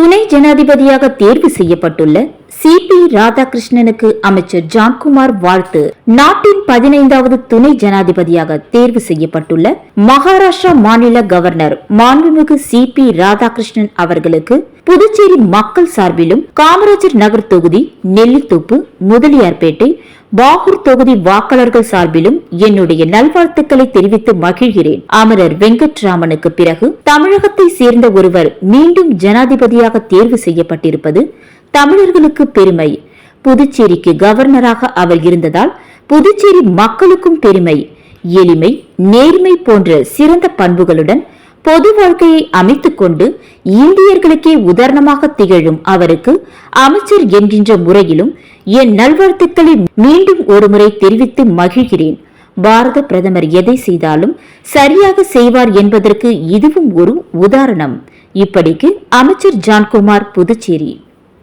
துணை ஜனாதிபதியாக தேர்வு செய்யப்பட்டுள்ள சிபி ராதாகிருஷ்ணனுக்கு அமைச்சர் ஜான்குமார் வாழ்த்து. நாட்டின் 15வது துணை ஜனாதிபதியாக தேர்வு செய்யப்பட்டுள்ள மகாராஷ்டிரா மாநில கவர்னர் மாண்புமிகு சிபி ராதாகிருஷ்ணன் அவர்களுக்கு புதுச்சேரி மக்கள் சார்பிலும் காமராஜர் நகர் தொகுதி, நெல்லித்தோப்பு, முதலியார்பேட்டை, பாகூர் தொகுதி வாக்காளர்கள் சார்பிலும் என்னுடைய நல்வாழ்த்துக்களை தெரிவித்து மகிழ்கிறேன். அமரர் வெங்கட்ராமனுக்கு பிறகு தமிழகத்தை சேர்ந்த ஒருவர் மீண்டும் ஜனாதிபதியாக தேர்வு செய்யப்பட்டிருப்பது தமிழர்களுக்கு பெருமை. புதுச்சேரிக்கு கவர்னராக அவர் இருந்ததால் புதுச்சேரி மக்களுக்கும் பெருமை. எளிமை, நேர்மை போன்ற சிறந்த பண்புகளுடன் பொது வாழ்க்கையை அமைத்துக் கொண்டு இந்தியர்களுக்கே உதாரணமாக திகழும் அவருக்கு அமைச்சர் என்கின்ற முறையிலும் என் நல்வாழ்த்துக்களை மீண்டும் ஒருமுறை தெரிவித்து மகிழ்கிறேன். பாரத பிரதமர் எதை செய்தாலும் சரியாக செய்வார் என்பதற்கு இதுவும் ஒரு உதாரணம். இப்படிக்கு அமைச்சர் ஜான்குமார், புதுச்சேரி.